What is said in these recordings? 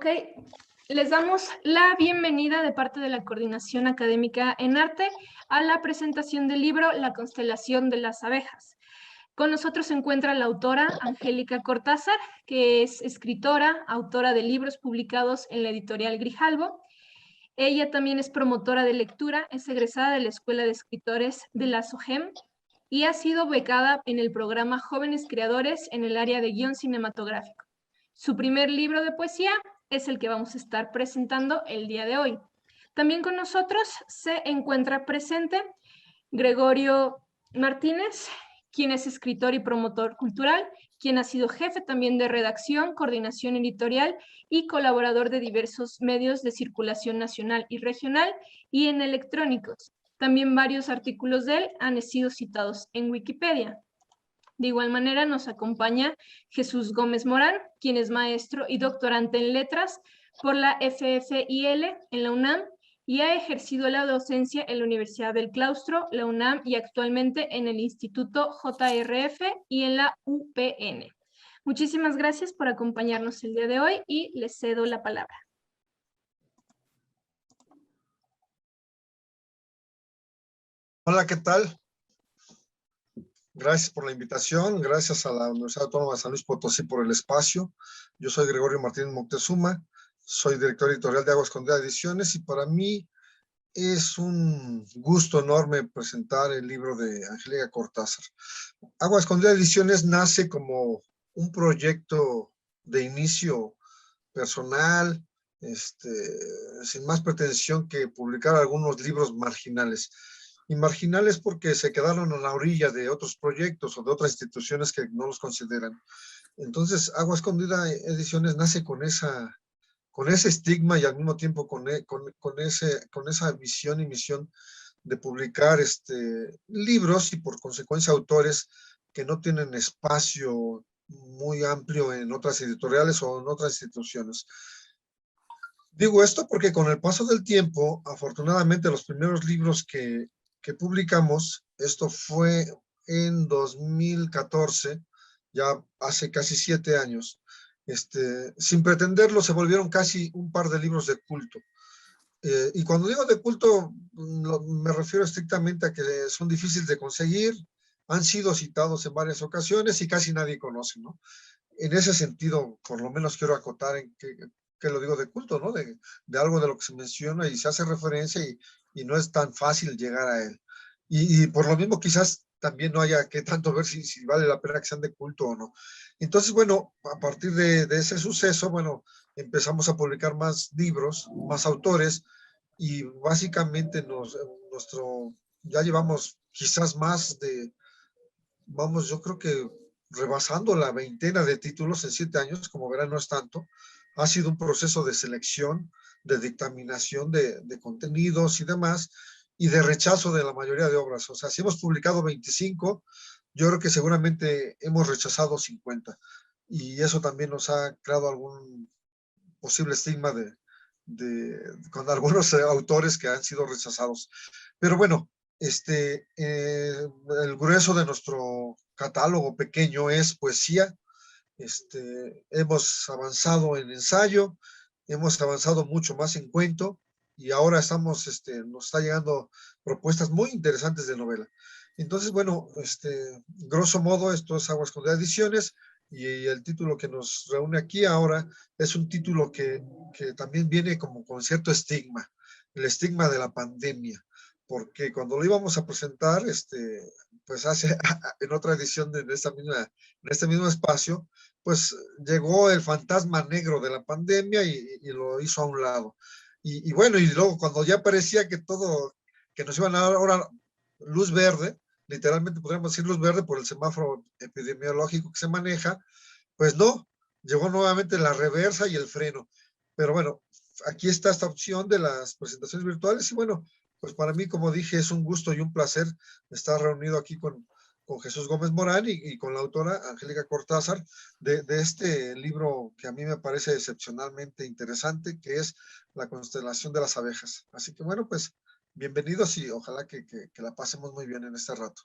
Ok, les damos la bienvenida de parte de la Coordinación Académica en Arte a la presentación del libro La constelación de las abejas. Con nosotros se encuentra la autora Angélica Cortázar, que es escritora, autora de libros publicados en la editorial Grijalbo. Ella también es promotora de lectura, es egresada de la Escuela de Escritores de la SOGEM y ha sido becada en el programa Jóvenes Creadores en el área de guión cinematográfico. Su primer libro de poesía es el que vamos a estar presentando el día de hoy. También con nosotros se encuentra presente Gregorio Martínez, quien es escritor y promotor cultural, quien ha sido jefe también de redacción, coordinación editorial y colaborador de diversos medios de circulación nacional y regional y en electrónicos. También varios artículos de él han sido citados en Wikipedia. De igual manera nos acompaña Jesús Gómez Morán, quien es maestro y doctorante en letras por la FFIL en la UNAM y ha ejercido la docencia en la Universidad del Claustro, la UNAM y actualmente en el Instituto JRF y en la UPN. Muchísimas gracias por acompañarnos el día de hoy y les cedo la palabra. Hola, ¿qué tal? Gracias por la invitación, gracias a la Universidad Autónoma de San Luis Potosí por el espacio. Yo soy Gregorio Martínez Moctezuma, soy director editorial de Agua Escondida Ediciones y para mí es un gusto enorme presentar el libro de Angélica Cortázar. Agua Escondida Ediciones nace como un proyecto de inicio personal, sin más pretensión que publicar algunos libros marginales. Y marginales porque se quedaron a la orilla de otros proyectos o de otras instituciones que no los consideran. Entonces, Agua Escondida Ediciones nace con ese estigma y al mismo tiempo con esa visión y misión de publicar libros y por consecuencia autores que no tienen espacio muy amplio en otras editoriales o en otras instituciones. Digo esto porque con el paso del tiempo, afortunadamente los primeros libros que publicamos, esto fue en 2014, ya hace casi 7 años, sin pretenderlo se volvieron casi un par de libros de culto. Y cuando digo de culto, me refiero estrictamente a que son difíciles de conseguir, han sido citados en varias ocasiones y casi nadie conoce, ¿no? En ese sentido, por lo menos quiero acotar en que lo digo de culto, ¿no? De algo de lo que se menciona y se hace referencia y no es tan fácil llegar a él. Y por lo mismo quizás también no haya que tanto ver si vale la pena que sean de culto o no. Entonces, bueno, a partir de ese suceso, bueno, empezamos a publicar más libros, más autores y básicamente ya llevamos quizás más de, vamos, yo creo que rebasando la veintena de títulos en 7 años, como verán no es tanto. Ha sido un proceso de selección, de dictaminación de contenidos y demás, y de rechazo de la mayoría de obras. O sea, si hemos publicado 25, yo creo que seguramente hemos rechazado 50. Y eso también nos ha creado algún posible estigma con algunos autores que han sido rechazados. Pero bueno, el grueso de nuestro catálogo pequeño es poesía. Hemos avanzado en ensayo, hemos avanzado mucho más en cuento y ahora nos está llegando propuestas muy interesantes de novela. Entonces, bueno, grosso modo, esto es Agua Escondida Ediciones y el título que nos reúne aquí ahora es un título que también viene como con cierto estigma, el estigma de la pandemia, porque cuando lo íbamos a presentar, pues en otra edición en este mismo espacio, pues llegó el fantasma negro de la pandemia y lo hizo a un lado. Y bueno, y luego cuando ya parecía que nos iban a dar ahora luz verde, literalmente podríamos decir luz verde por el semáforo epidemiológico que se maneja, pues no, llegó nuevamente la reversa y el freno. Pero bueno, aquí está esta opción de las presentaciones virtuales y bueno, pues para mí, como dije, es un gusto y un placer estar reunido aquí con Jesús Gómez Morán y con la autora Angélica Cortázar de este libro que a mí me parece excepcionalmente interesante, que es La constelación de las abejas. Así que bueno, pues bienvenidos y ojalá que la pasemos muy bien en este rato.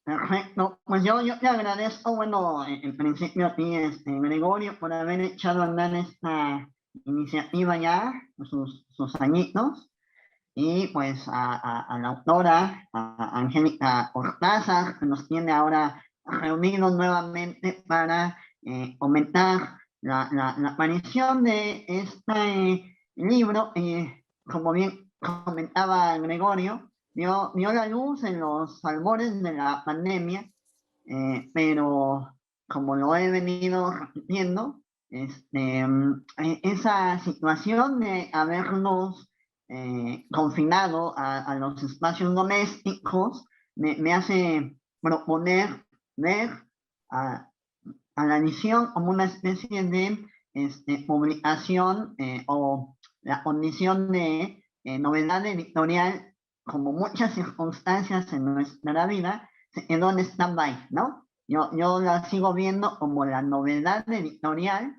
Perfecto, pues yo te agradezco, bueno, en principio a ti, Gregorio, por haber echado a andar esta iniciativa ya, sus añitos, y pues a la autora, a Angélica Cortázar, que nos tiene ahora reunidos nuevamente para comentar la aparición de este libro, como bien comentaba Gregorio, dio la luz en los albores de la pandemia, pero como lo he venido repitiendo, esa situación de habernos confinado a los espacios domésticos me hace proponer ver a, a la edición como una especie de publicación o la condición de novedad editorial, como muchas circunstancias en nuestra vida, se quedó en stand-by, ¿no? Yo la sigo viendo como la novedad editorial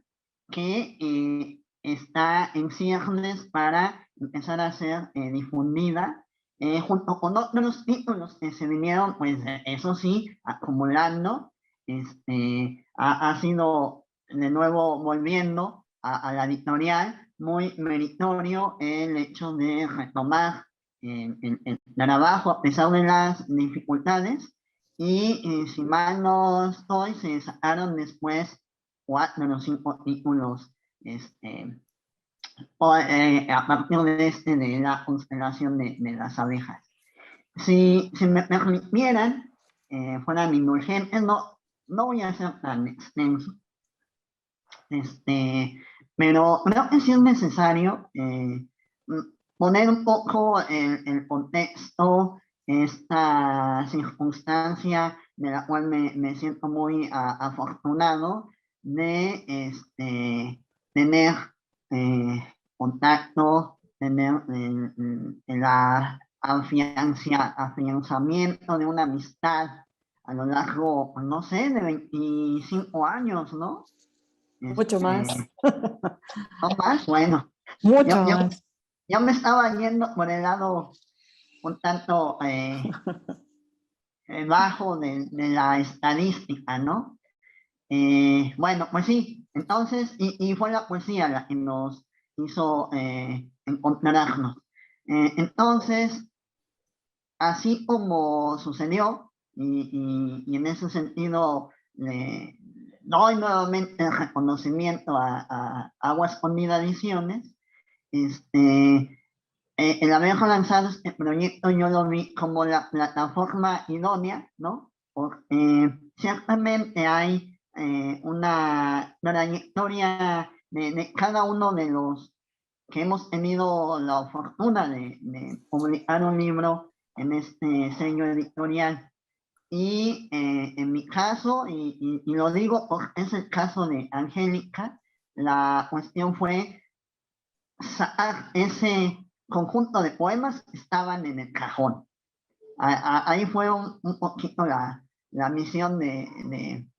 que está en ciernes para empezar a ser difundida, junto con otros títulos que se vinieron, pues eso sí, acumulando. Ha sido de nuevo volviendo a la editorial, muy meritorio el hecho de retomar el trabajo a pesar de las dificultades, y si mal no estoy, se sacaron después 4 o 5 títulos a partir de la constelación de las abejas. Si me permitieran, fueran indulgentes, no voy a ser tan extenso, pero creo que sí es necesario poner un poco el contexto, esta circunstancia de la cual me siento muy afortunado de tener contacto, tener afianzamiento de una amistad a lo largo, no sé, de 25 años, ¿no? Mucho más. ¿No más? Bueno. Mucho más. Yo me estaba yendo por el lado un tanto bajo de la estadística, ¿no? Bueno, pues sí, entonces, y fue la poesía la que nos hizo encontrarnos. Entonces, así como sucedió, y en ese sentido le doy nuevamente el reconocimiento a Agua Escondida Ediciones, el haber lanzado este proyecto yo lo vi como la plataforma idónea, ¿no? Porque ciertamente hay una trayectoria de cada uno de los que hemos tenido la fortuna de publicar un libro en este sello editorial. Y en mi caso, y lo digo porque es el caso de Angélica, la cuestión fue sacar ese conjunto de poemas que estaban en el cajón. Ahí fue un poquito la misión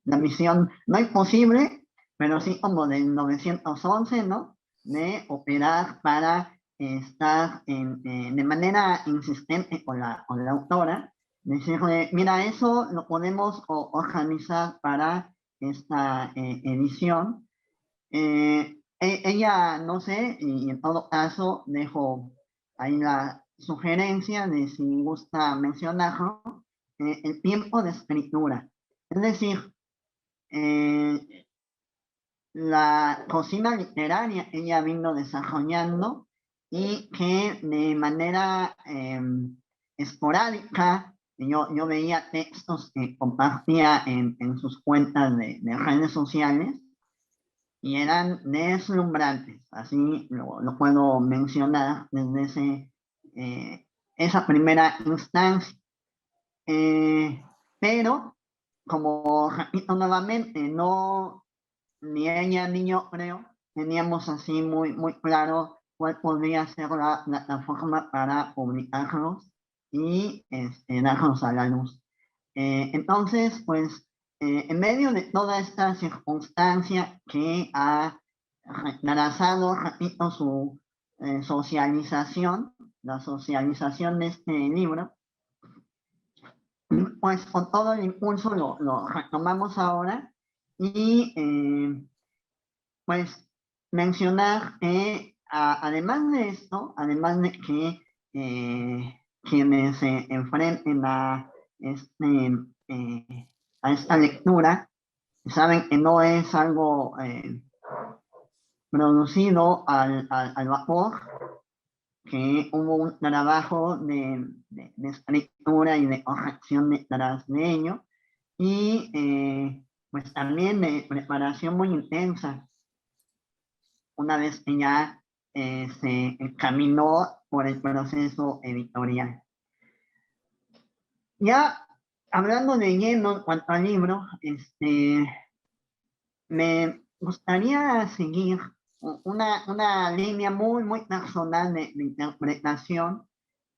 la misión no imposible, pero sí como del 911, ¿no? De operar para estar de manera insistente con la autora, decirle, mira, eso lo podemos organizar para esta edición. Ella, no sé, y en todo caso dejo ahí la sugerencia de si gusta mencionarlo, el tiempo de escritura. Es decir, la cocina literaria ella vino desarrollando y que de manera esporádica yo veía textos que compartía en sus cuentas de redes sociales y eran deslumbrantes, así lo puedo mencionar desde esa primera instancia. Pero, como repito nuevamente, no, ni ella ni yo creo, teníamos así muy claro cuál podría ser la plataforma para publicarlos y darlos a la luz. Entonces, pues, en medio de toda esta circunstancia que ha retrasado, repito, su socialización, la socialización de este libro, pues con todo el impulso lo retomamos ahora y pues mencionar que además de esto, además de que quienes se enfrenten a esta lectura, saben que no es algo producido al vapor, que hubo un trabajo de escritura y de corrección detrás de ello, y pues también de preparación muy intensa, una vez que ya se encaminó por el proceso editorial. Ya hablando de lleno en cuanto al libro, me gustaría seguir una línea muy personal de interpretación,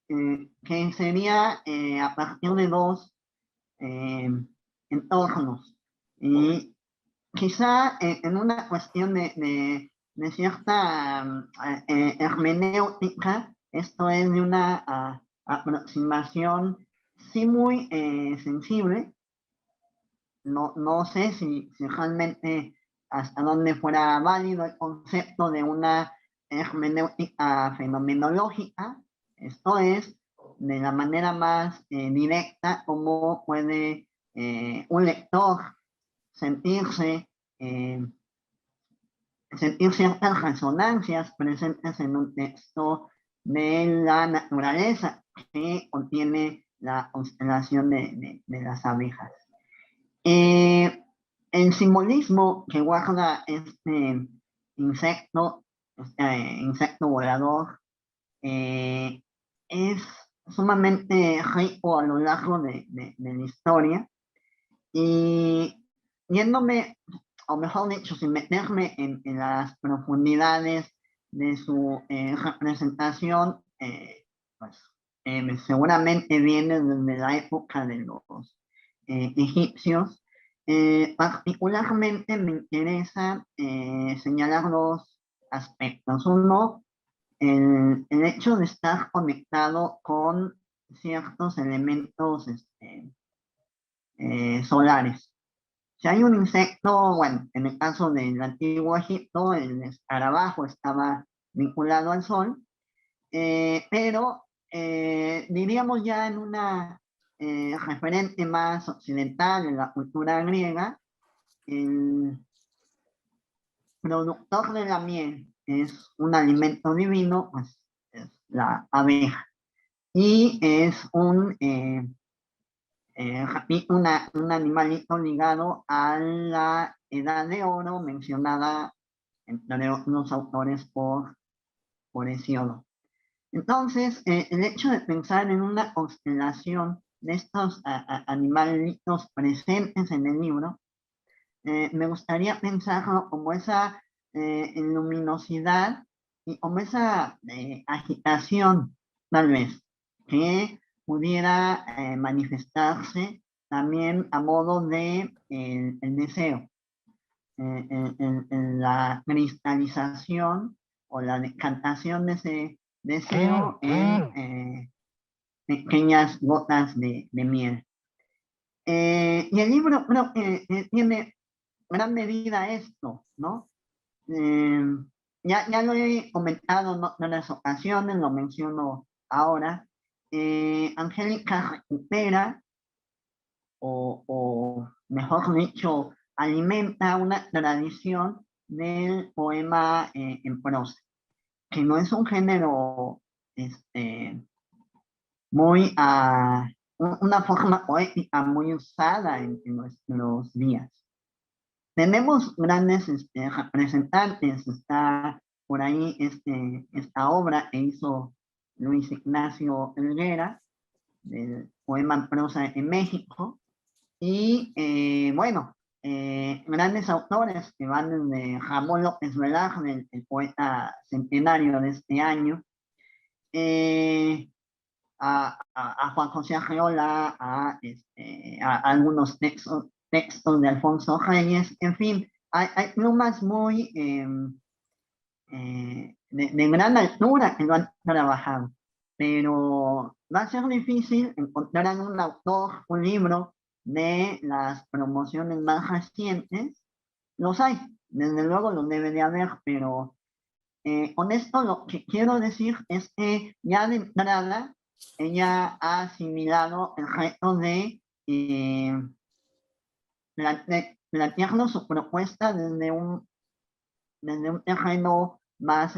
que sería a partir de dos entornos. Y quizá en una cuestión de cierta hermenéutica, esto es de una aproximación sí muy sensible. No sé si realmente hasta dónde fuera válido el concepto de una hermenéutica fenomenológica, esto es, de la manera más directa, cómo puede un lector sentirse, sentir ciertas resonancias presentes en un texto de la naturaleza que contiene la constelación de las abejas. El simbolismo que guarda este insecto, insecto volador, es sumamente rico a lo largo de la historia. Y yéndome, o mejor dicho, sin meterme en las profundidades de su representación, pues seguramente viene desde la época de los egipcios. Particularmente me interesa señalar dos aspectos. Uno, el hecho de estar conectado con ciertos elementos solares. Si hay un insecto, bueno, en el caso del antiguo Egipto, el escarabajo estaba vinculado al sol, pero diríamos ya en una referente más occidental, en la cultura griega, el productor de la miel es un alimento divino, pues es la abeja. Y es un animalito ligado a la edad de oro mencionada entre los autores por Hesíodo. Entonces, el hecho de pensar en una constelación de estos animalitos presentes en el libro, me gustaría pensarlo como esa luminosidad y como esa agitación, tal vez, que pudiera manifestarse también a modo de el deseo, en la cristalización o la decantación de ese deseo en pequeñas gotas de miel. Y el libro creo que tiene gran medida esto, ¿no? Ya lo he comentado en otras ocasiones, lo menciono ahora. Angélica recupera, o mejor dicho, alimenta una tradición del poema en prosa, que no es un género muy, una forma poética muy usada en nuestros días. Tenemos grandes representantes, está por ahí esta obra que hizo Luis Ignacio Helguera, del poema en prosa en México, y bueno, grandes autores que van desde Ramón López Velarde, el poeta centenario de este año, a Juan José Arreola, a algunos textos de Alfonso Reyes, en fin, hay plumas muy de gran altura que lo han trabajado. pero va a ser difícil encontrar un autor, un libro de las promociones más recientes. Los hay, desde luego los debe de haber, pero con esto lo que quiero decir es que ya de entrada ella ha asimilado el reto de plantearnos su propuesta desde un terreno más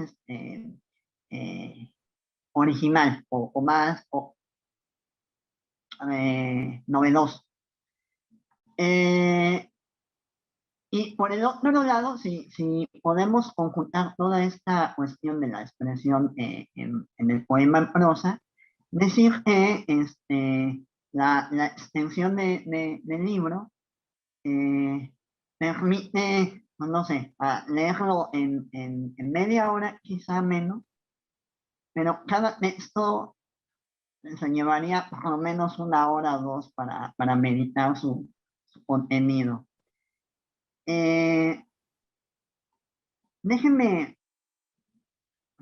original o más novedoso. Y por el otro lado, si podemos conjuntar toda esta cuestión de la expresión en el poema en prosa, decir que la extensión del libro permite, no sé, leerlo en media hora, quizá menos, pero cada texto se llevaría por lo menos 1 hora o 2 para meditar su contenido. Déjenme,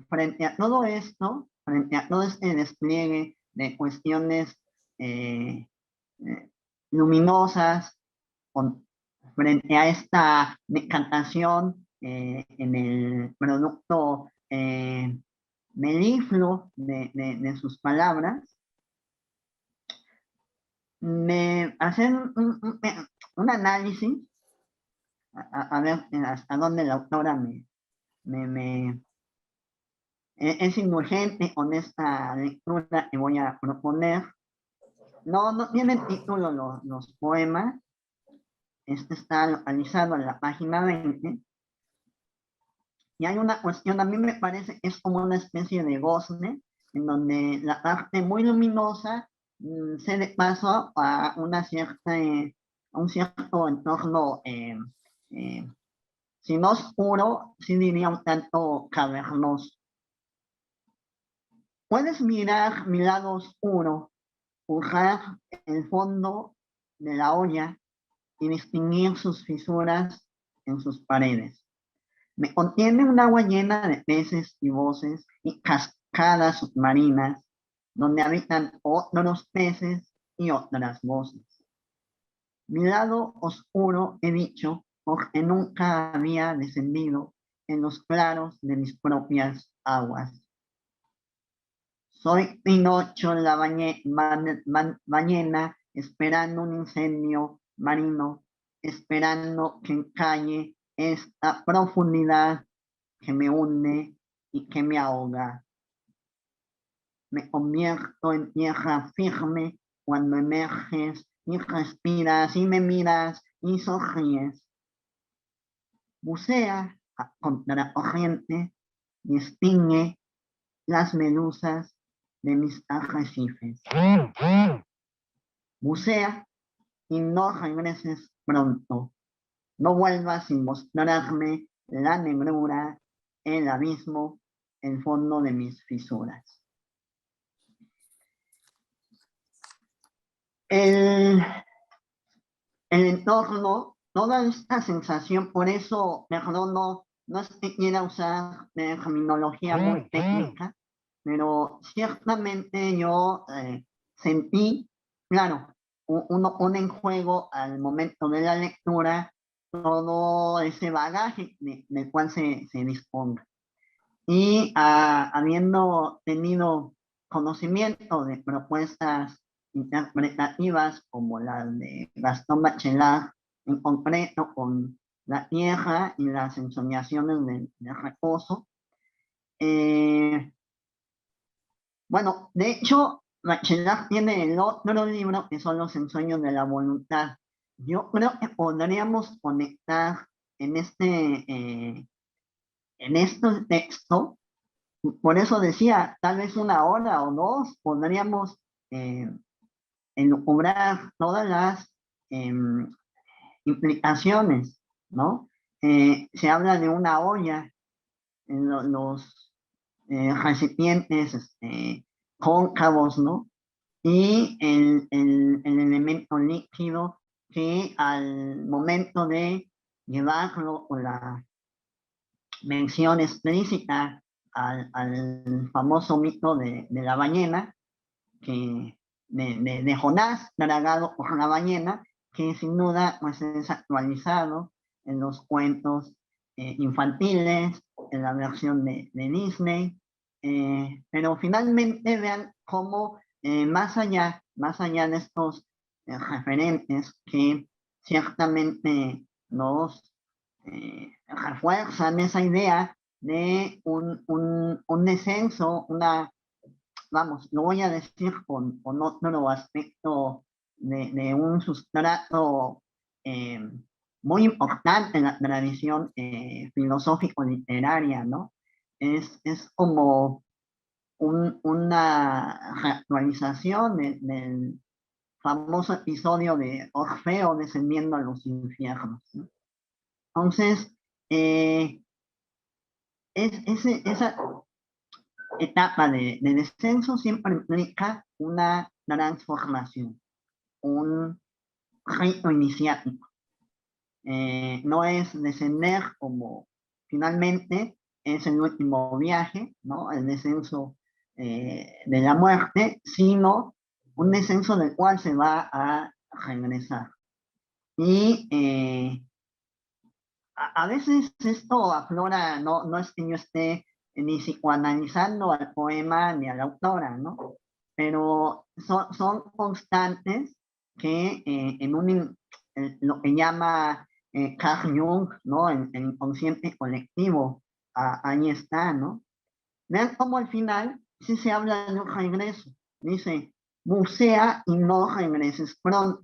frente a todo esto, frente a todo este despliegue de cuestiones luminosas, frente a esta decantación en el producto melifluo de sus palabras, me hacen un análisis, a ver hasta dónde la autora es indulgente con esta lectura que voy a proponer. No tienen título los poemas. Este está localizado en la página 20. Y hay una cuestión, a mí me parece que es como una especie de gozne, en donde la parte muy luminosa cede paso a un cierto entorno, si no oscuro, sí diría un tanto cavernoso. Puedes mirar mi lado oscuro, pulsar el fondo de la olla y distinguir sus fisuras en sus paredes. Me contiene un agua llena de peces y voces y cascadas submarinas, donde habitan otros peces y otras voces. Mi lado oscuro, he dicho, porque nunca había descendido en los claros de mis propias aguas. Soy Pinocho la ballena, esperando un incendio marino, esperando que encalle esta profundidad que me hunde y que me ahoga. Me convierto en tierra firme cuando emerges y respiras y me miras y sonríes. Bucea contra la corriente y extingue las medusas de mis arrecifes. Bucea y no regreses pronto. No vuelvas sin mostrarme la negrura, el abismo, el fondo de mis fisuras. El entorno, toda esta sensación, por eso, perdón, no es que quiera usar terminología muy técnica, pero ciertamente yo sentí, claro, uno pone en juego al momento de la lectura todo ese bagaje del cual se disponga. Y habiendo tenido conocimiento de propuestas interpretativas como las de Gastón Bachelard, en concreto con La Tierra y las ensoñaciones del reposo, bueno, de hecho, Bachelard tiene el otro libro que son Los ensueños de la voluntad. Yo creo que podríamos conectar en este texto, por eso decía, tal vez 1 hora o 2, podríamos elucubrar todas las implicaciones, ¿no? Se habla de una olla, en los recipientes cóncavos, ¿no? Y el elemento líquido que al momento de llevarlo con la mención explícita al famoso mito de la ballena, de Jonás, tragado por la ballena, que sin duda pues, es actualizado en los cuentos infantiles, en la versión de Disney, pero finalmente vean cómo más allá de estos referentes que ciertamente nos refuerzan esa idea de un descenso, vamos, lo voy a decir con otro aspecto de un sustrato muy importante en la tradición filosófico-literaria, ¿no? Es como una reactualización del famoso episodio de Orfeo descendiendo a los infiernos, ¿no? Entonces, esa etapa de descenso siempre implica una transformación, un rito iniciático. No es descender como finalmente es el último viaje, ¿no? El descenso de la muerte, sino un descenso del cual se va a regresar. Y a veces esto aflora, no es que yo esté ni psicoanalizando al poema ni a la autora, ¿no? Pero son constantes que lo que llama Carl Jung, ¿no? El inconsciente colectivo, ahí está, ¿no? Vean cómo al final sí se habla de un regreso. Dice, bucea y no regreses pronto.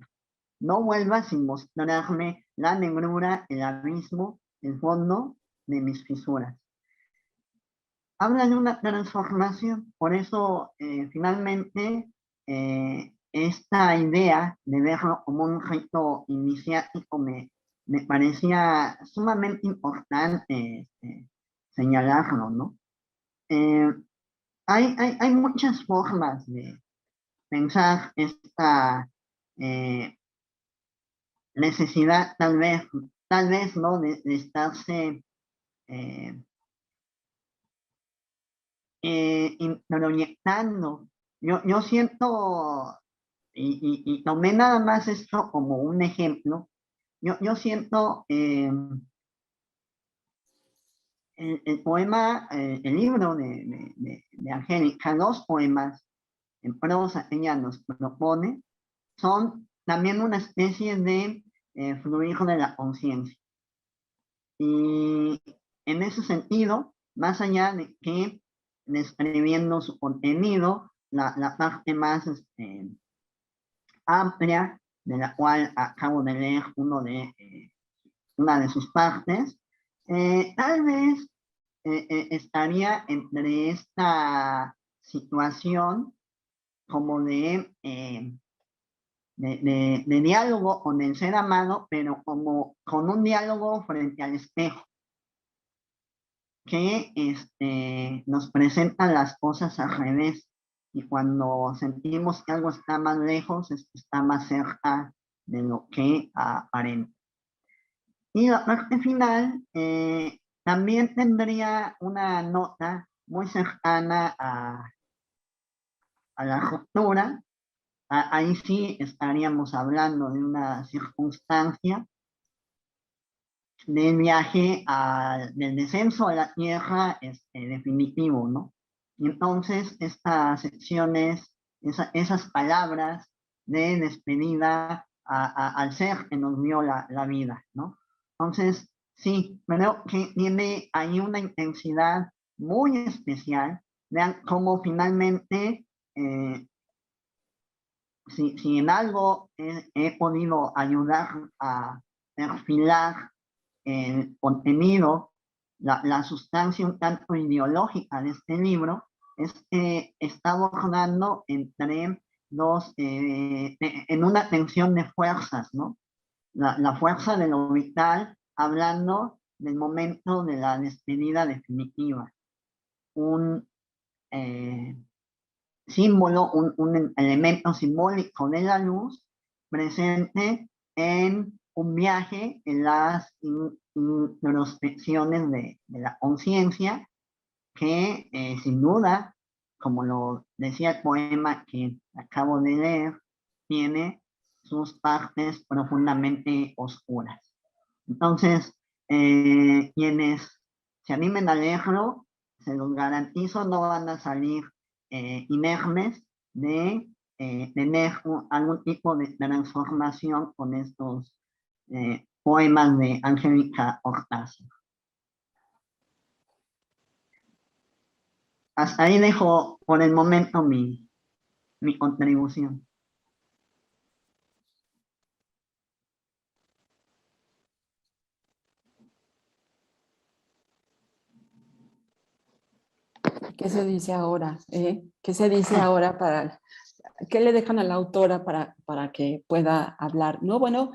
No vuelvas sin mostrarme la negrura, el abismo, el fondo de mis fisuras. Habla de una transformación, por eso finalmente esta idea de verlo como un rito iniciático me parecía sumamente importante señalarlo, ¿no? Hay muchas formas de pensar esta necesidad, tal vez, ¿no? De estarse introyectando. Yo siento, y tomé nada más esto como un ejemplo, yo siento el poema, el libro de Angélica, dos poemas en prosa que ella nos propone, son también una especie de fluir de la conciencia. Y en ese sentido, más allá de que describiendo su contenido, la parte más amplia, de la cual acabo de leer una de sus partes, tal vez estaría entre esta situación como de diálogo con el ser amado, pero como con un diálogo frente al espejo, que nos presentan las cosas al revés, y cuando sentimos que algo está más lejos, está más cerca de lo que aparenta. Y la parte final también tendría una nota muy cercana a la ruptura. Ahí sí estaríamos hablando de una circunstancia del viaje del descenso a la Tierra definitivo, ¿no? Y entonces estas secciones, esas palabras de despedida al ser que nos dio la vida, ¿no? Entonces, sí, creo que tiene ahí una intensidad muy especial. Vean cómo finalmente, si en algo he podido ayudar a perfilar el contenido, la sustancia un tanto ideológica de este libro, es que está abordando entre en una tensión de fuerzas, ¿no? La fuerza de lo vital, hablando del momento de la despedida definitiva. Un símbolo, un elemento simbólico de la luz presente en un viaje en las introspecciones de la conciencia, que sin duda, como lo decía el poema que acabo de leer, tiene sus partes profundamente oscuras. Entonces, quienes se animen a leerlo, se los garantizo, no van a salir inermes de tener algún tipo de transformación con estos poemas de Angélica Hortacio. Hasta ahí dejo por el momento mi contribución. ¿Qué se dice ahora? ¿Qué se dice ahora para... ¿Qué le dejan a la autora para que pueda hablar? No, bueno,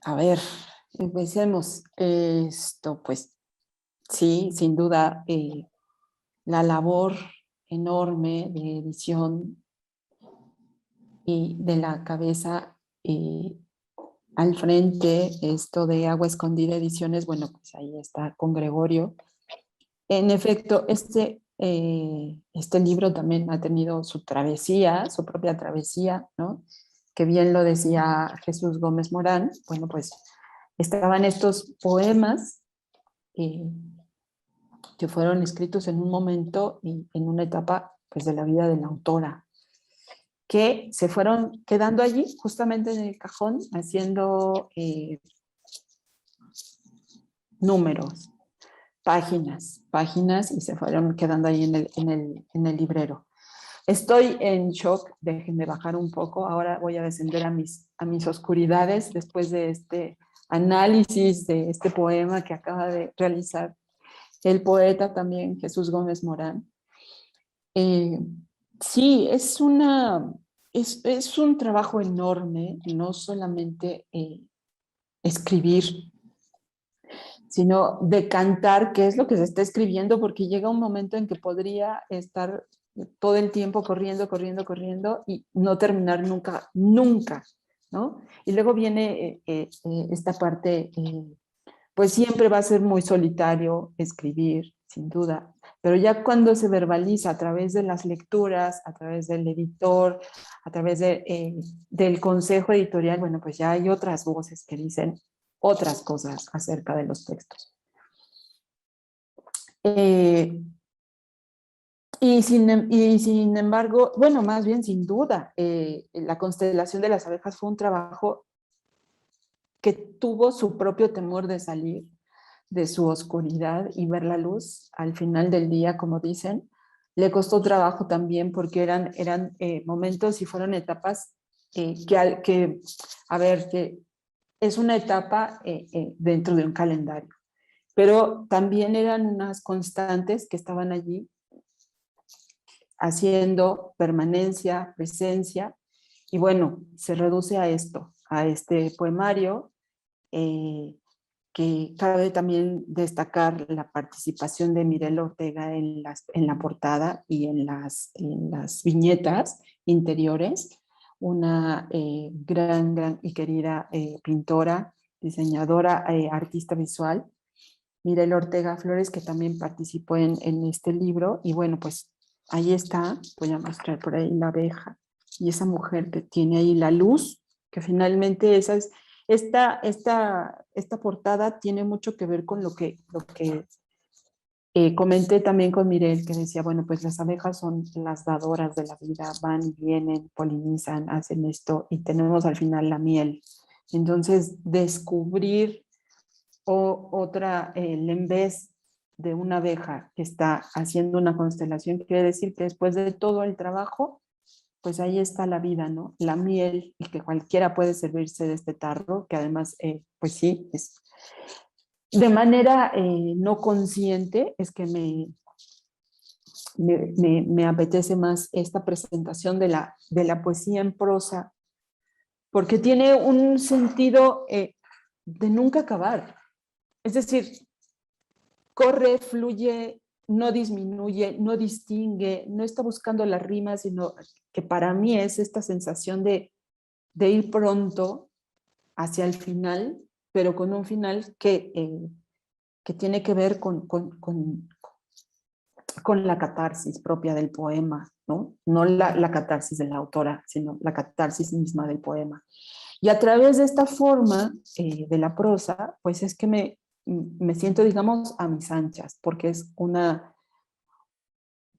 a ver, empecemos. Esto, pues, sí, sin duda, la labor enorme de edición y de la cabeza al frente, esto de Agua Escondida Ediciones, bueno, pues ahí está con Gregorio. En efecto, este libro también ha tenido su travesía, su propia travesía, ¿no? Que bien lo decía Jesús Gómez Morán. Bueno, pues estaban estos poemas que fueron escritos en un momento y en una etapa pues, de la vida de la autora, que se fueron quedando allí, justamente en el cajón, haciendo números, páginas, y se fueron quedando ahí en el librero. Estoy en shock, déjenme bajar un poco, ahora voy a descender a mis oscuridades después de este análisis de este poema que acaba de realizar el poeta también, Jesús Gómez Morán. Sí, es un trabajo enorme, no solamente escribir, sino decantar qué es lo que se está escribiendo, porque llega un momento en que podría estar todo el tiempo corriendo y no terminar nunca, ¿no? Y luego viene esta parte, pues siempre va a ser muy solitario escribir, sin duda, pero ya cuando se verbaliza a través de las lecturas, a través del editor, a través del consejo editorial, bueno, pues ya hay otras voces que dicen otras cosas acerca de los textos. Y sin embargo, bueno, más bien sin duda, La constelación de las abejas fue un trabajo que tuvo su propio temor de salir de su oscuridad y ver la luz al final del día, como dicen. Le costó trabajo también porque eran momentos y fueron etapas que es una etapa dentro de un calendario, pero también eran unas constantes que estaban allí haciendo permanencia, presencia, y bueno, se reduce a esto, a este poemario, que cabe también destacar la participación de Mirel Ortega en la portada y en las viñetas interiores, una gran y querida pintora, diseñadora, artista visual, Mirel Ortega Flores, que también participó en este libro. Y bueno, pues ahí está, voy a mostrar por ahí la abeja y esa mujer que tiene ahí la luz, que finalmente esta portada tiene mucho que ver con lo que comenté también con Mirel, que decía, bueno, pues las abejas son las dadoras de la vida, van y vienen, polinizan, hacen esto, y tenemos al final la miel. Entonces, descubrir en vez de una abeja que está haciendo una constelación, quiere decir que después de todo el trabajo, pues ahí está la vida, ¿no? La miel, y que cualquiera puede servirse de este tarro, que además, pues sí, es de manera no consciente, es que me apetece más esta presentación de la poesía en prosa, porque tiene un sentido de nunca acabar. Es decir, corre, fluye, no disminuye, no distingue, no está buscando la rima, sino que para mí es esta sensación de ir pronto hacia el final, pero con un final que tiene que ver con la catarsis propia del poema, ¿no? No la catarsis de la autora, sino la catarsis misma del poema. Y a través de esta forma de la prosa, pues es que me siento, digamos, a mis anchas, porque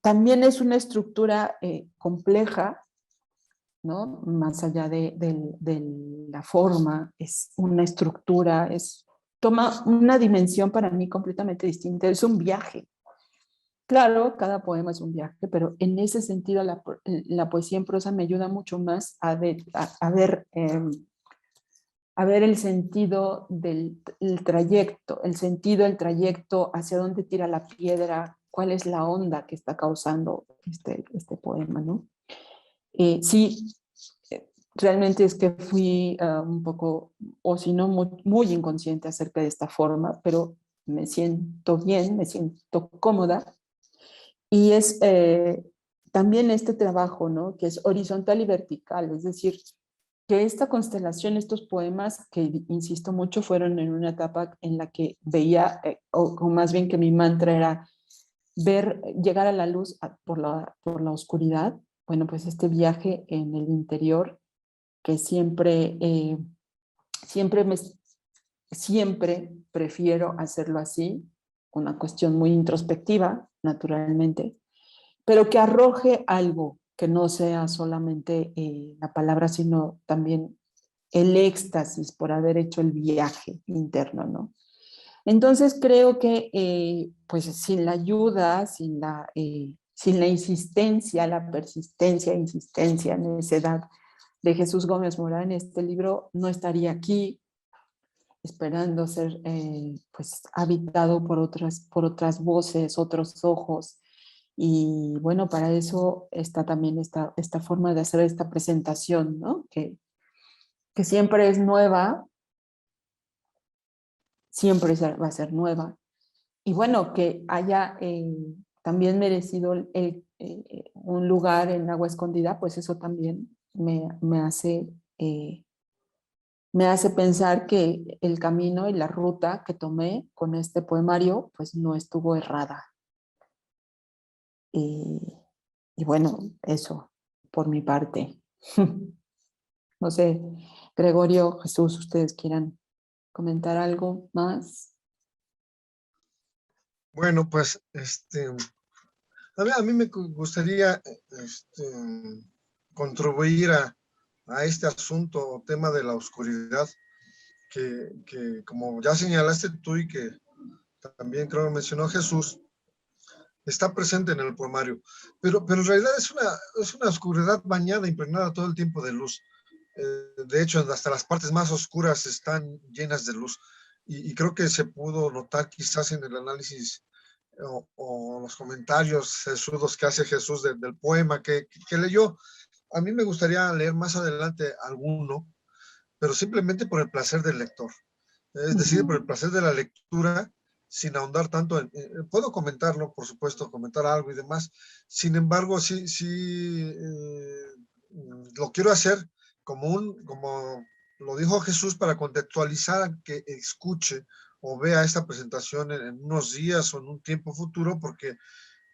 también es una estructura compleja, ¿no? Más allá de la forma, es una estructura, toma una dimensión para mí completamente distinta, es un viaje. Claro, cada poema es un viaje, pero en ese sentido la poesía en prosa me ayuda mucho más a ver el sentido del trayecto, el sentido del trayecto, hacia dónde tira la piedra, cuál es la onda que está causando este poema, ¿no? Sí, realmente es que fui un poco, o si no, muy, muy inconsciente acerca de esta forma, pero me siento bien, me siento cómoda. Y es también este trabajo, ¿no? Que es horizontal y vertical, es decir, que esta constelación, estos poemas, que insisto mucho, fueron en una etapa en la que veía, o más bien que mi mantra era ver llegar a la luz por la oscuridad. Bueno, pues este viaje en el interior, que siempre prefiero hacerlo así, una cuestión muy introspectiva, naturalmente, pero que arroje algo que no sea solamente la palabra, sino también el éxtasis por haber hecho el viaje interno, ¿no? Entonces creo que pues sin la ayuda, sin la insistencia, la persistencia e insistencia, necedad de Jesús Gómez Morán, este libro no estaría aquí esperando ser pues habitado por otras voces, otros ojos. Y bueno, para eso está también esta forma de hacer esta presentación, ¿no? Que siempre es nueva, siempre va a ser nueva. Y bueno, que haya también merecido un lugar en Agua Escondida, pues eso también me hace pensar que el camino y la ruta que tomé con este poemario, pues no estuvo errada. Y bueno, eso por mi parte. No sé, Gregorio, Jesús, ustedes quieran comentar algo más. Bueno, pues, a mí me gustaría contribuir a este asunto o tema de la oscuridad, que como ya señalaste tú y que también creo que mencionó Jesús, está presente en el poemario, pero en realidad es una oscuridad bañada, impregnada todo el tiempo de luz. De hecho, hasta las partes más oscuras están llenas de luz, y creo que se pudo notar quizás en el análisis o los comentarios sesudos que hace Jesús del poema que leyó. A mí me gustaría leer más adelante alguno, pero simplemente por el placer del lector. Es decir, por el placer de la lectura, sin ahondar tanto puedo comentarlo, por supuesto, comentar algo y demás. Sin embargo, sí lo quiero hacer como lo dijo Jesús, para contextualizar, que escuche o vea esta presentación en unos días o en un tiempo futuro, porque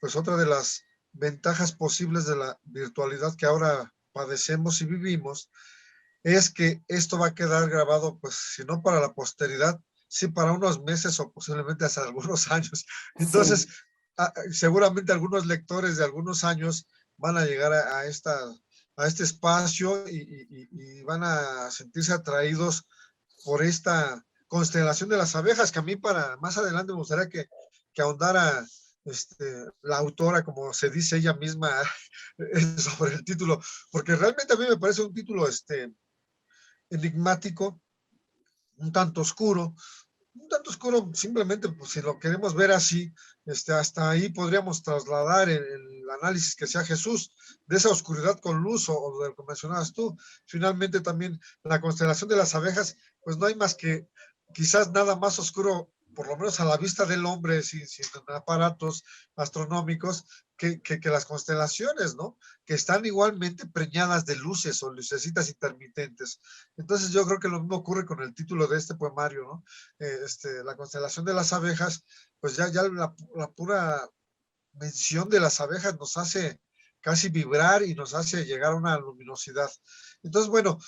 pues otra de las ventajas posibles de la virtualidad que ahora padecemos y vivimos es que esto va a quedar grabado, pues, si no para la posteridad, sí para unos meses o posiblemente hasta algunos años. Entonces, sí, seguramente algunos lectores de algunos años van a llegar a este espacio y van a sentirse atraídos por esta constelación de las abejas, que a mí para más adelante me gustaría que ahondara la autora, como se dice ella misma, sobre el título, porque realmente a mí me parece un título enigmático, un tanto oscuro simplemente, pues, si lo queremos ver así, hasta ahí podríamos trasladar el análisis que sea Jesús de esa oscuridad con luz, o de lo que mencionabas tú. Finalmente también la constelación de las abejas, pues no hay más que quizás nada más oscuro, por lo menos a la vista del hombre, sin aparatos astronómicos, que las constelaciones, ¿no? Que están igualmente preñadas de luces o lucecitas intermitentes. Entonces yo creo que lo mismo ocurre con el título de este poemario, ¿no? La constelación de las abejas, pues ya la pura mención de las abejas nos hace casi vibrar y nos hace llegar a una luminosidad. Entonces, bueno,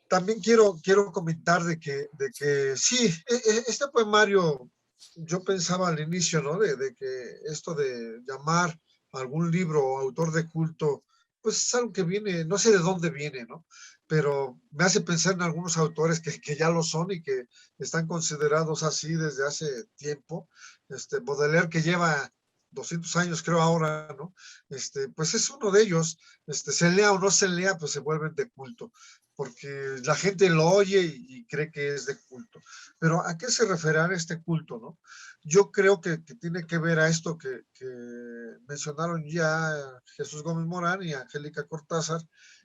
también quiero comentar de que sí, este poemario, yo pensaba al inicio, ¿no? De que esto de llamar a algún libro o autor de culto, pues es algo que viene, no sé de dónde viene, ¿no? Pero me hace pensar en algunos autores que ya lo son y que están considerados así desde hace tiempo. Baudelaire, que lleva 200 años, creo ahora, ¿no? Pues es uno de ellos. Se lea o no se lea, pues se vuelven de culto, porque la gente lo oye y cree que es de culto. Pero ¿a qué se referirá este culto, no? Yo creo que tiene que ver a esto que mencionaron ya Jesús Gómez Morán y Angélica Cortázar,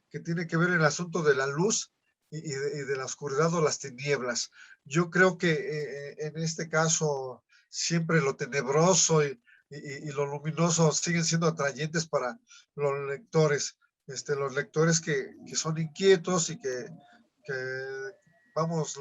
que tiene que ver el asunto de la luz y de la oscuridad o las tinieblas. Yo creo que en este caso siempre lo tenebroso y lo luminoso siguen siendo atrayentes para los lectores. Los lectores que son inquietos y que vamos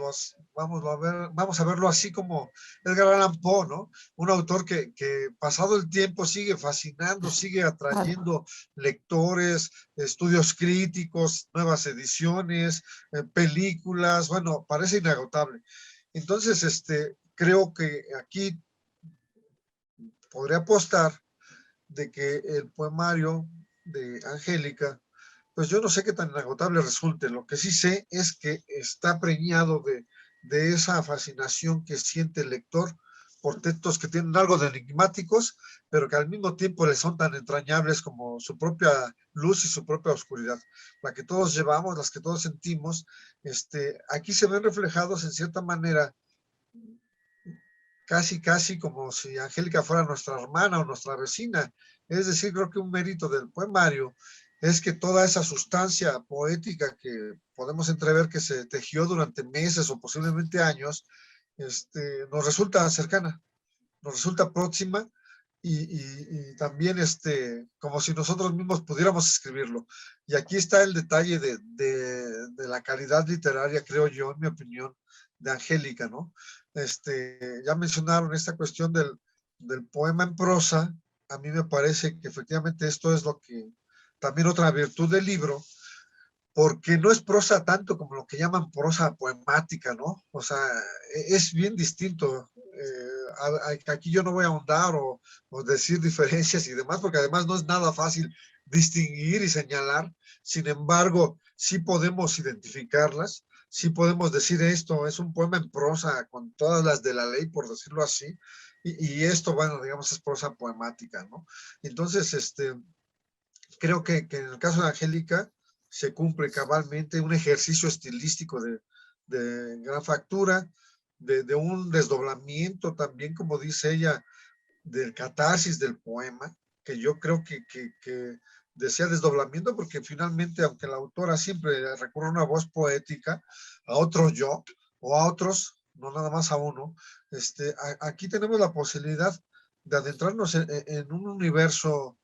a verlo así como Edgar Allan Poe, ¿no? Un autor que pasado el tiempo sigue fascinando, sigue atrayendo lectores, estudios críticos, nuevas ediciones, películas, bueno, parece inagotable. Entonces, creo que aquí podría apostar de que el poemario de Angélica, pues yo no sé qué tan inagotable resulte. Lo que sí sé es que está preñado de esa fascinación que siente el lector por textos que tienen algo de enigmáticos, pero que al mismo tiempo le son tan entrañables como su propia luz y su propia oscuridad, la que todos llevamos, las que todos sentimos. Aquí se ven reflejados en cierta manera, casi como si Angélica fuera nuestra hermana o nuestra vecina. Es decir, creo que un mérito del poemario es que toda esa sustancia poética que podemos entrever que se tejió durante meses o posiblemente años, nos resulta cercana, nos resulta próxima y también como si nosotros mismos pudiéramos escribirlo. Y aquí está el detalle de la calidad literaria, creo yo, en mi opinión, de Angélica, ¿no? Ya mencionaron esta cuestión del poema en prosa. A mí me parece que efectivamente esto es lo que, también otra virtud del libro, porque no es prosa tanto como lo que llaman prosa poemática, ¿no? O sea, es bien distinto. Aquí yo no voy a ahondar o decir diferencias y demás, porque además no es nada fácil distinguir y señalar. Sin embargo, sí podemos identificarlas, sí podemos decir esto es un poema en prosa con todas las de la ley, por decirlo así, y esto, bueno, digamos, es prosa poemática, ¿no? Entonces, creo que en el caso de Angélica se cumple cabalmente un ejercicio estilístico de gran factura, de un desdoblamiento también, como dice ella, del catarsis del poema, que yo creo que decía desdoblamiento porque finalmente, aunque la autora siempre recurre a una voz poética, a otro yo o a otros, no nada más a uno, aquí tenemos la posibilidad de adentrarnos en un universo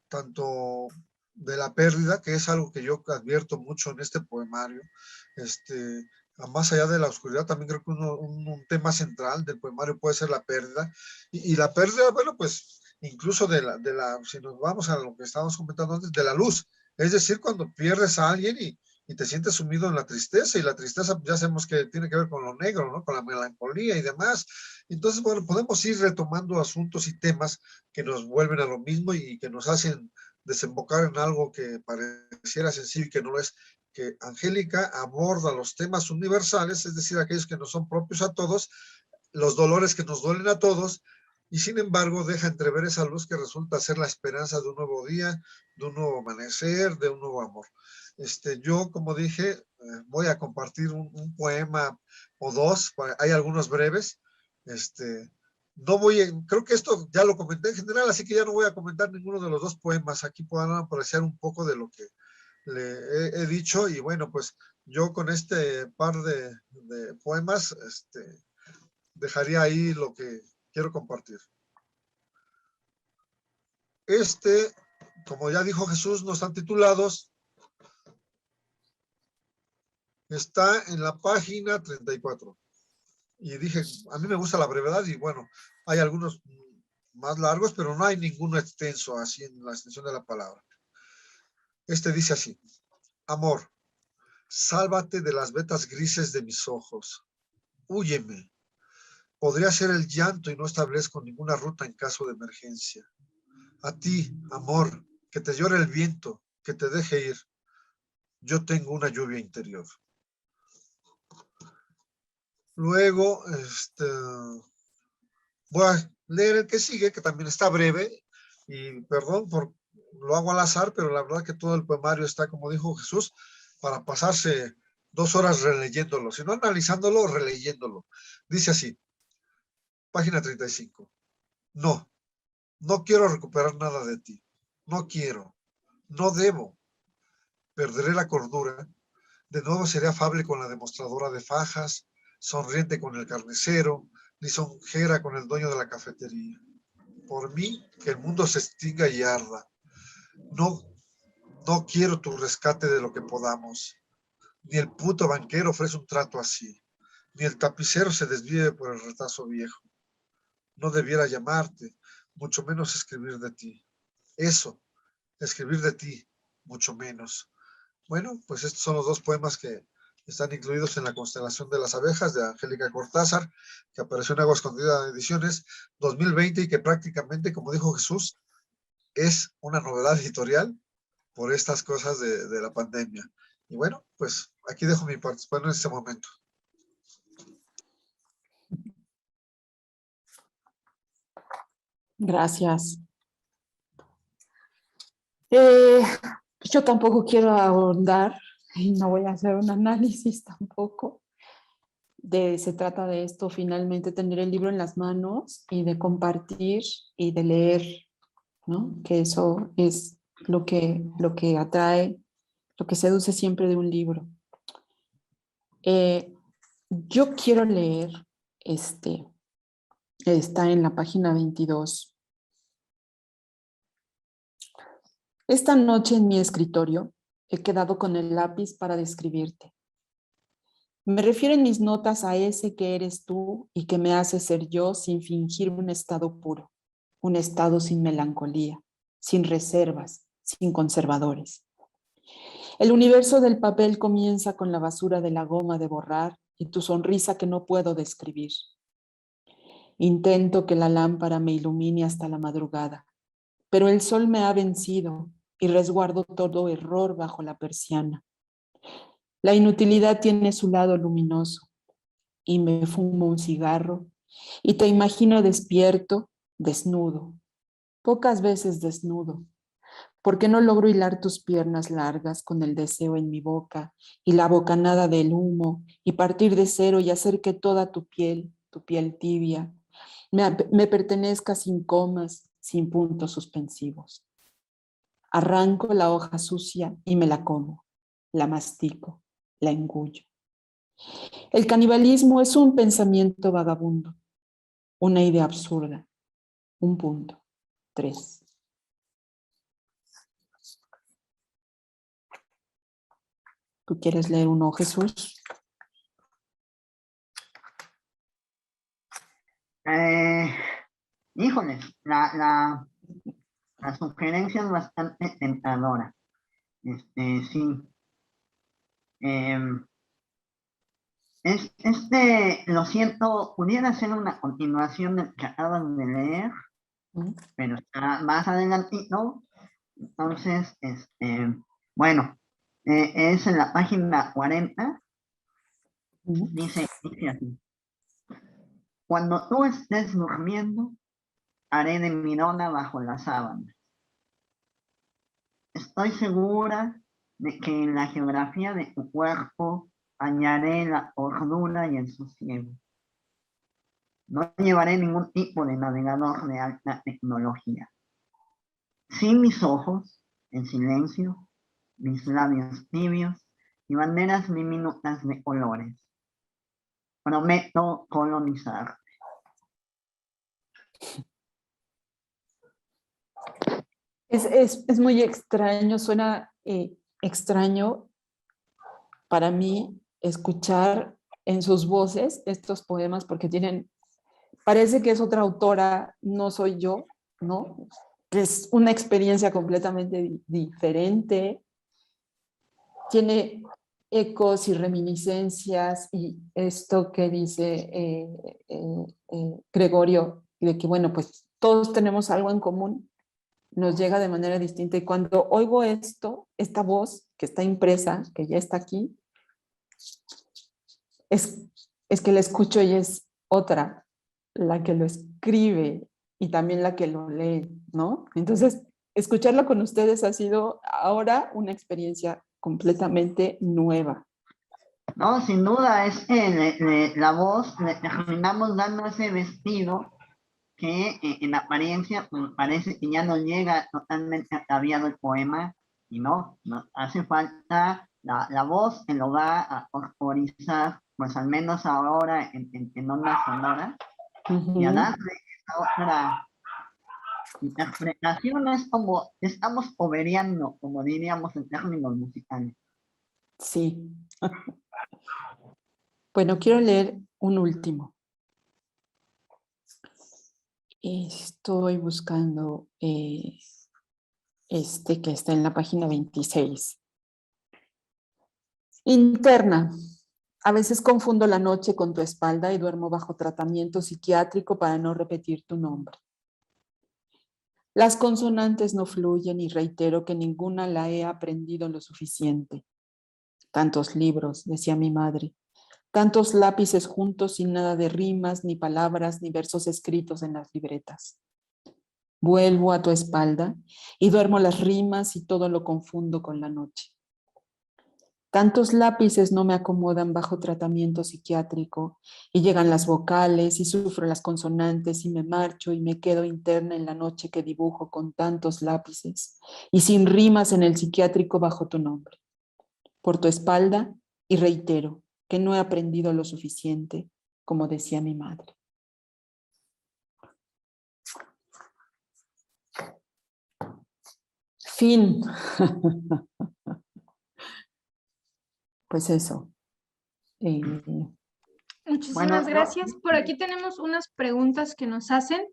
tanto de la pérdida, que es algo que yo advierto mucho en este poemario, más allá de la oscuridad, también creo que un tema central del poemario puede ser la pérdida, y la pérdida, bueno, pues incluso si nos vamos a lo que estábamos comentando antes, de la luz, es decir, cuando pierdes a alguien y te sientes sumido en la tristeza, y la tristeza ya sabemos que tiene que ver con lo negro, ¿no? Con la melancolía y demás. Entonces, bueno, podemos ir retomando asuntos y temas que nos vuelven a lo mismo y que nos hacen desembocar en algo que pareciera sencillo y que no lo es, que Angélica aborda los temas universales, es decir, aquellos que nos son propios a todos, los dolores que nos duelen a todos, y sin embargo deja entrever esa luz que resulta ser la esperanza de un nuevo día, de un nuevo amanecer, de un nuevo amor. Yo, como dije, voy a compartir un poema o dos, hay algunos breves, no creo que esto ya lo comenté en general, así que ya no voy a comentar ninguno de los dos poemas. Aquí podrán apreciar un poco de lo que le he dicho, y bueno, pues yo con este par de poemas dejaría ahí lo que quiero compartir. Este como ya dijo Jesús, no están titulados. Está en la página 34. Y dije, a mí me gusta la brevedad y bueno, hay algunos más largos, pero no hay ninguno extenso así en la extensión de la palabra. Este dice así: amor, sálvate de las vetas grises de mis ojos. Húyeme. Podría ser el llanto y no establezco ninguna ruta en caso de emergencia. A ti, amor, que te llore el viento, que te deje ir. Yo tengo una lluvia interior. Luego, voy a leer el que sigue, que también está breve, y perdón por lo hago al azar, pero la verdad que todo el poemario está, como dijo Jesús, para pasarse 2 horas releyéndolo, si no analizándolo, releyéndolo. Dice así, página 35. No, no quiero recuperar nada de ti. No quiero, no debo. Perderé la cordura. De nuevo seré afable con la demostradora de fajas, sonriente con el carnicero, lisonjera con el dueño de la cafetería. Por mí, que el mundo se extinga y arda. No, no quiero tu rescate de lo que podamos. Ni el puto banquero ofrece un trato así. Ni el tapicero se desvíe por el retazo viejo. No debiera llamarte, mucho menos escribir de ti. Eso, escribir de ti, mucho menos. Bueno, pues estos son los 2 poemas que están incluidos en La constelación de las abejas de Angélica Cortázar, que apareció en Agua Escondida Ediciones 2020 y que prácticamente, como dijo Jesús, es una novedad editorial por estas cosas de la pandemia. Y bueno, pues aquí dejo mi participación en este momento. Gracias. Yo tampoco quiero ahondar y no voy a hacer un análisis tampoco. Se trata de esto, finalmente, tener el libro en las manos y de compartir y de leer, ¿no? Que eso es lo que atrae, lo que seduce siempre de un libro. Yo quiero leer, está en la página 22. Esta noche en mi escritorio he quedado con el lápiz para describirte. Me refiero en mis notas a ese que eres tú y que me hace ser yo sin fingir un estado puro, un estado sin melancolía, sin reservas, sin conservadores. El universo del papel comienza con la basura de la goma de borrar y tu sonrisa que no puedo describir. Intento que la lámpara me ilumine hasta la madrugada, pero el sol me ha vencido y resguardo todo error bajo la persiana. La inutilidad tiene su lado luminoso y me fumo un cigarro y te imagino despierto, desnudo, pocas veces desnudo, porque no logro hilar tus piernas largas con el deseo en mi boca y la bocanada del humo y partir de cero y hacer que toda tu piel tibia, me pertenezca sin comas, sin puntos suspensivos. Arranco la hoja sucia y me la como, la mastico, la engullo. El canibalismo es un pensamiento vagabundo, una idea absurda. Un punto. 3. ¿Tú quieres leer uno, Jesús? Híjoles, la sugerencia es bastante tentadora. Sí. Lo siento, pudiera ser una continuación del que acaban de leer, pero está más adelantito. Entonces, bueno, es en la página 40. Dice así: cuando tú estés durmiendo, haré de mirona bajo la sábana. Estoy segura de que en la geografía de tu cuerpo hallaré la cordura y el sosiego. No llevaré ningún tipo de navegador de alta tecnología. Sin mis ojos, en silencio, mis labios tibios y banderas diminutas de colores. Prometo colonizar. Es muy extraño, suena extraño para mí escuchar en sus voces estos poemas porque parece que es otra autora, no soy yo, ¿no? Que es una experiencia completamente diferente, tiene ecos y reminiscencias y esto que dice Gregorio, de que bueno, pues todos tenemos algo en común, nos llega de manera distinta y cuando oigo esta voz que está impresa, que ya está aquí, es que la escucho y es otra, la que lo escribe y también la que lo lee, ¿no? Entonces, escucharlo con ustedes ha sido ahora una experiencia completamente nueva. No, sin duda, es que la voz le terminamos dando ese vestido que en apariencia pues, parece que ya no llega totalmente ataviado el poema, y no hace falta la voz que lo va a corporizar, pues al menos ahora en onda sonora, y a darle esta otra interpretación. Es como estamos overiando, como diríamos en términos musicales. Sí. Bueno, quiero leer un último. Estoy buscando este que está en la página 26. Interna. A veces confundo la noche con tu espalda y duermo bajo tratamiento psiquiátrico para no repetir tu nombre. Las consonantes no fluyen y reitero que ninguna la he aprendido lo suficiente. Tantos libros, decía mi madre, tantos lápices juntos sin nada de rimas, ni palabras, ni versos escritos en las libretas. Vuelvo a tu espalda y duermo las rimas y todo lo confundo con la noche. Tantos lápices no me acomodan bajo tratamiento psiquiátrico y llegan las vocales y sufro las consonantes y me marcho y me quedo interna en la noche que dibujo con tantos lápices y sin rimas en el psiquiátrico bajo tu nombre. Por tu espalda y reitero que no he aprendido lo suficiente, como decía mi madre. Fin. Pues eso. Muchísimas gracias. Por aquí tenemos unas preguntas que nos hacen,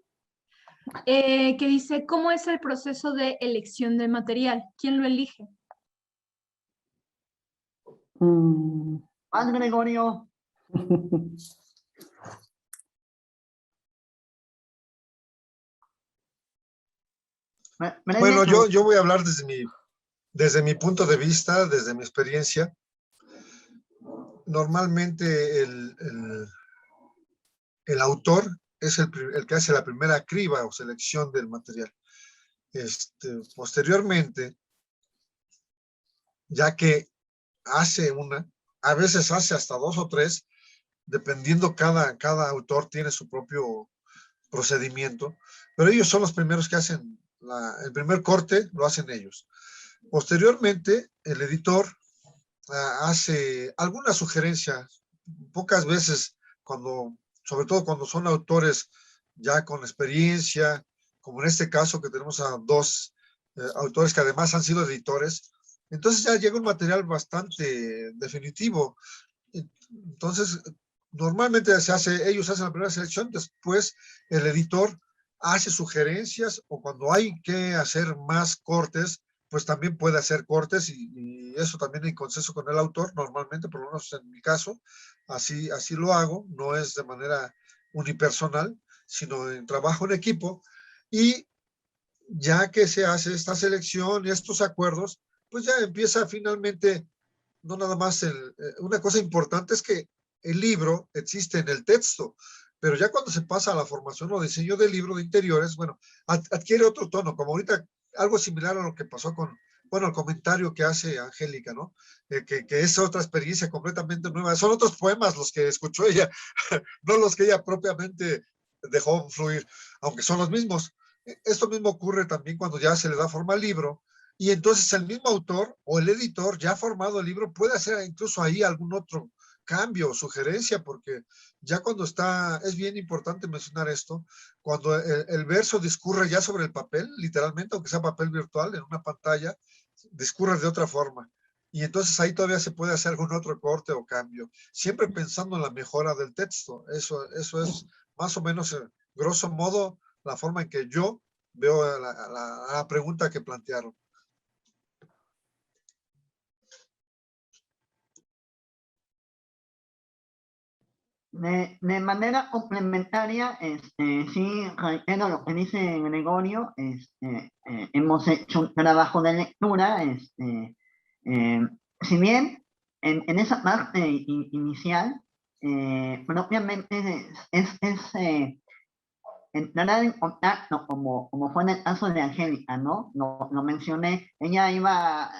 que dice, ¿cómo es el proceso de elección de material? ¿Quién lo elige? Juan Gregorio. Bueno, yo voy a hablar desde mi punto de vista, desde mi experiencia. Normalmente el autor es el que hace la primera criba o selección del material. Posteriormente, ya que hace a veces hace hasta 2 o 3, dependiendo cada autor tiene su propio procedimiento, pero ellos son los primeros que hacen el primer corte, lo hacen ellos. Posteriormente, el editor hace algunas sugerencias, pocas veces, sobre todo cuando son autores ya con experiencia, como en este caso que tenemos a 2 autores que además han sido editores, entonces ya llega un material bastante definitivo. Entonces, normalmente ellos hacen la primera selección, después el editor hace sugerencias o cuando hay que hacer más cortes, pues también puede hacer cortes y eso también en consenso con el autor, normalmente, por lo menos en mi caso, así lo hago, no es de manera unipersonal, sino en trabajo en equipo, y ya que se hace esta selección y estos acuerdos, pues ya empieza finalmente, no nada más una cosa importante es que el libro existe en el texto, pero ya cuando se pasa a la formación o diseño del libro de interiores, bueno, adquiere otro tono, como ahorita algo similar a lo que pasó el comentario que hace Angélica, ¿no? Que es otra experiencia completamente nueva. Son otros poemas los que escuchó ella, no los que ella propiamente dejó fluir, aunque son los mismos. Esto mismo ocurre también cuando ya se le da forma al libro, y entonces el mismo autor o el editor ya formado el libro puede hacer incluso ahí algún otro cambio o sugerencia, porque ya cuando está, es bien importante mencionar esto, cuando el verso discurre ya sobre el papel, literalmente, aunque sea papel virtual en una pantalla, discurre de otra forma. Y entonces ahí todavía se puede hacer algún otro corte o cambio, siempre pensando en la mejora del texto. Eso es más o menos, grosso modo, la forma en que yo veo la pregunta que plantearon. De manera complementaria, sí, reitero lo que dice Gregorio, hemos hecho un trabajo de lectura, si bien en esa parte inicial, propiamente entrar en contacto, como fue en el caso de Angélica, ¿no? Lo mencioné, ella iba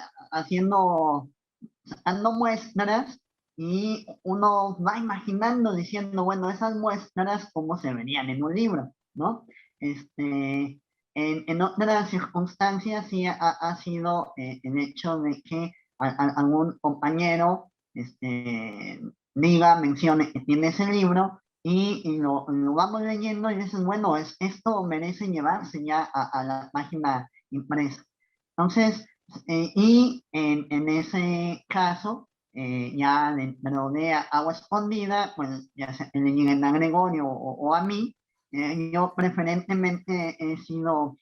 dando muestras y uno va imaginando, diciendo, bueno, esas muestras, ¿cómo se verían en un libro, ¿no? En otras circunstancias sí ha sido el hecho de que algún compañero mencione que tiene ese libro y lo vamos leyendo y dices, bueno, esto merece llevarse ya a la página impresa. Entonces, y en ese caso, ya dentro de Agua Escondida, pues ya sea que le lleguen a Gregorio o a mí, yo preferentemente he sido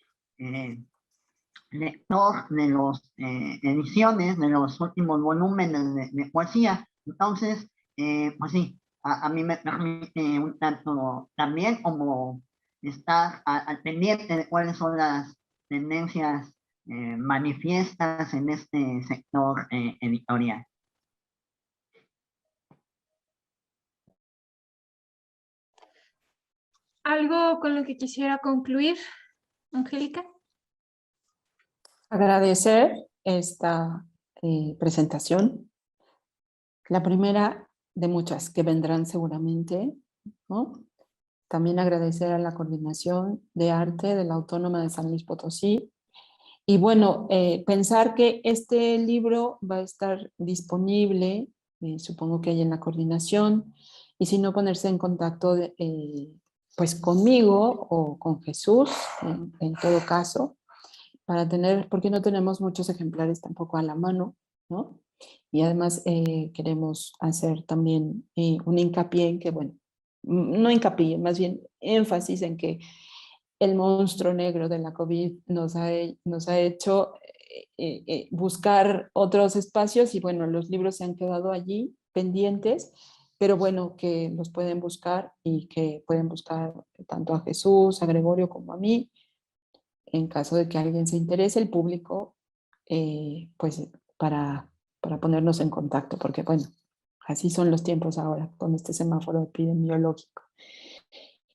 lector de las ediciones, de los últimos volúmenes de poesía. Entonces, pues sí, a mí me permite un tanto también como estar al pendiente de cuáles son las tendencias manifiestas en este sector editorial. ¿Algo con lo que quisiera concluir, Angélica? Agradecer esta presentación, la primera de muchas que vendrán seguramente, ¿no? También agradecer a la Coordinación de Arte de la Autónoma de San Luis Potosí. Y bueno, pensar que este libro va a estar disponible, supongo que hay en la coordinación, y si no, ponerse en contacto pues conmigo o con Jesús, en todo caso, para tener, porque no tenemos muchos ejemplares tampoco a la mano, ¿no? Y además queremos hacer también un hincapié en que, bueno, no hincapié, más bien énfasis en que el monstruo negro de la COVID nos ha hecho buscar otros espacios y bueno, los libros se han quedado allí pendientes, pero bueno, que los pueden buscar y que pueden buscar tanto a Jesús, a Gregorio como a mí, en caso de que alguien se interese, el público, pues para ponernos en contacto, porque bueno, así son los tiempos ahora con este semáforo epidemiológico.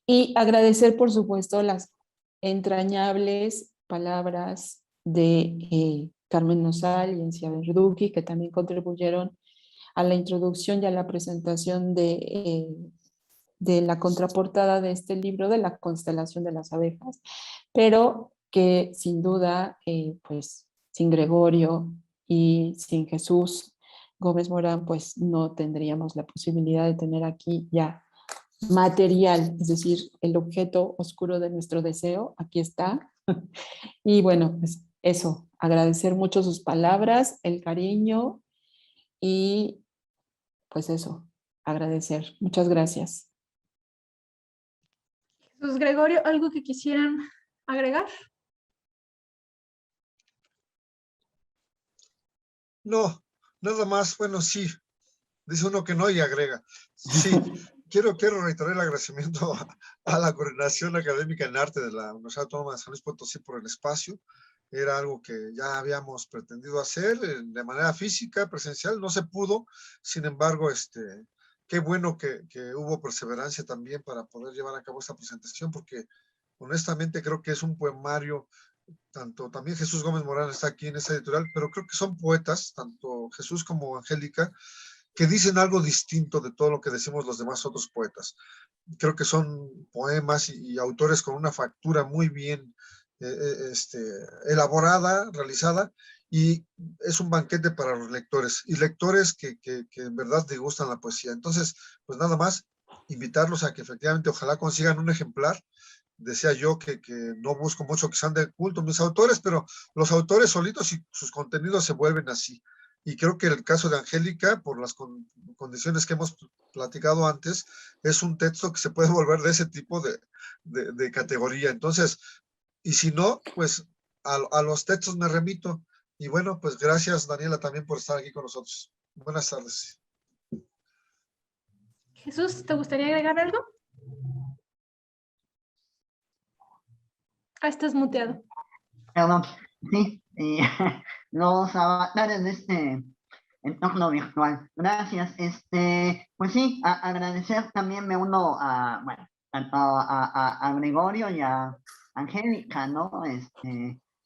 Y agradecer, por supuesto, las entrañables palabras de Carmen Nosal y Encia Verducci, que también contribuyeron a la introducción y a la presentación de la contraportada de este libro, de la constelación de las abejas, pero que sin duda, pues sin Gregorio y sin Jesús Gómez Morán, pues no tendríamos la posibilidad de tener aquí ya material, es decir, el objeto oscuro de nuestro deseo, aquí está. Y bueno, pues eso, agradecer mucho sus palabras, el cariño y pues eso, agradecer. Muchas gracias. Jesús Gregorio, ¿algo que quisieran agregar? No, nada más, bueno, sí, dice uno que no y agrega. Sí, quiero reiterar el agradecimiento a la Coordinación Académica en Arte de la Universidad Autónoma de San Luis Potosí por el espacio. Era algo que ya habíamos pretendido hacer de manera física, presencial, no se pudo. Sin embargo, qué bueno que hubo perseverancia también para poder llevar a cabo esta presentación, porque honestamente creo que es un poemario. Tanto también Jesús Gómez Morán está aquí en esta editorial, pero creo que son poetas, tanto Jesús como Angélica, que dicen algo distinto de todo lo que decimos los demás otros poetas. Creo que son poemas y autores con una factura muy bien elaborada, realizada, y es un banquete para los lectores, y lectores que en verdad les gustan la poesía. Entonces, pues nada más, invitarlos a que efectivamente ojalá consigan un ejemplar. Decía yo que no busco mucho que sean de culto mis autores, pero los autores solitos y sus contenidos se vuelven así. Y creo que el caso de Angélica, por las condiciones que hemos platicado antes, es un texto que se puede volver de ese tipo de categoría. Entonces, y si no, pues a los textos me remito. Y bueno, pues gracias, Daniela, también por estar aquí con nosotros. Buenas tardes. Jesús, ¿te gustaría agregar algo? Ah, estás muteado. Perdón, sí, los avatares de este entorno virtual. Gracias. Pues sí, agradecer también me uno a, bueno, tanto a Gregorio y a Angélica, ¿no?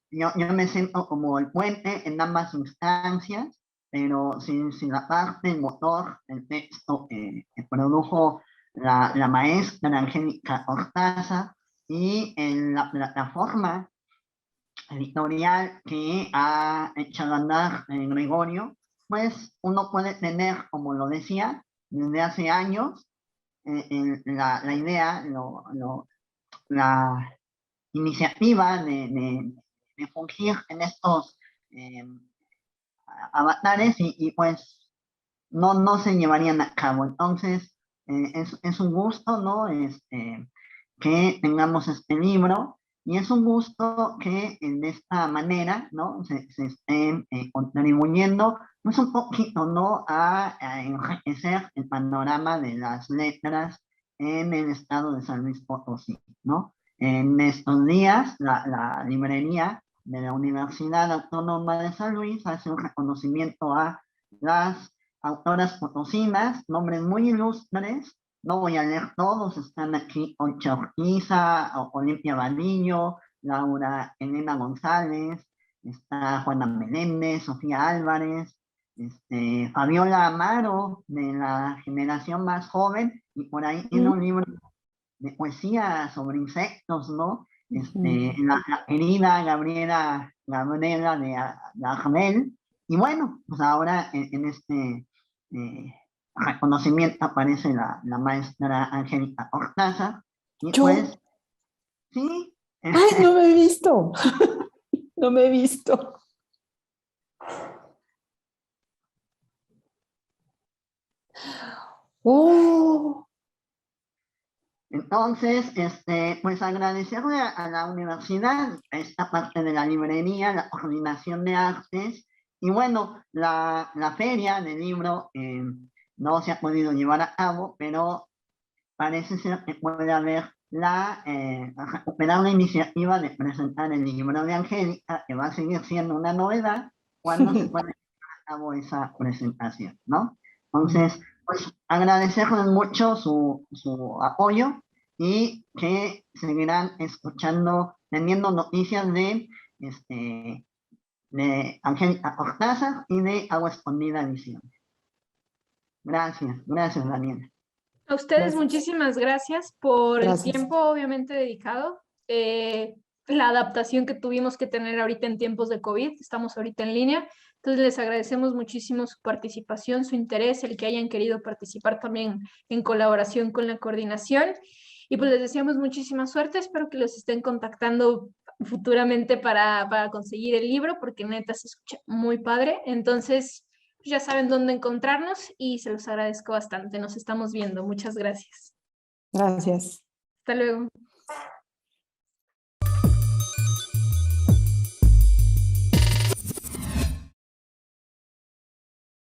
Yo me siento como el puente en ambas instancias, pero sin la parte, el motor, el texto que produjo la maestra Angélica Hortaza y en la plataforma editorial que ha echado a andar Gregorio, pues uno puede tener, como lo decía, desde hace años, la idea, la iniciativa de fungir en estos avatares y pues no se llevarían a cabo. Entonces, es un gusto, ¿no? Que tengamos este libro y es un gusto que de esta manera, ¿no? Se estén contribuyendo, pues un poquito, ¿no? A enriquecer el panorama de las letras en el estado de San Luis Potosí, ¿no? En estos días, la librería de la Universidad Autónoma de San Luis hace un reconocimiento a las autoras potosinas, nombres muy ilustres. No voy a leer todos, están aquí Concha Urquiza, Olimpia Badillo, Laura Elena González, está Juana Meléndez, Sofía Álvarez, Fabiola Amaro, de la generación más joven, y por ahí tiene un libro de poesía sobre insectos, ¿no? La querida Gabriela de Ajamel, y bueno, pues ahora en este reconocimiento aparece la maestra Angélica Hortaza, y ¿Yo? pues, sí. ¡Ay, no me he visto! No me he visto. ¡Oh! Entonces, pues agradecerle a la universidad, a esta parte de la librería, la coordinación de artes, y bueno, la feria del libro no se ha podido llevar a cabo, pero parece ser que puede haber recuperar la iniciativa de presentar el libro de Angélica, que va a seguir siendo una novedad cuando se pueda llevar a cabo esa presentación, ¿no? Entonces, pues agradecerles mucho su apoyo y que seguirán escuchando, teniendo noticias de Angélica Cortázar y de Agua Escondida Edición. Gracias, Daniela. A ustedes Gracias. muchísimas gracias por el Gracias. tiempo obviamente dedicado. La adaptación que tuvimos que tener ahorita en tiempos de COVID, estamos ahorita en línea, entonces les agradecemos muchísimo su participación, su interés, el que hayan querido participar también en colaboración con la coordinación, y pues les deseamos muchísima suerte, espero que los estén contactando futuramente para conseguir el libro, porque neta se escucha muy padre, entonces pues ya saben dónde encontrarnos y se los agradezco bastante, nos estamos viendo, muchas gracias. Gracias. Hasta luego.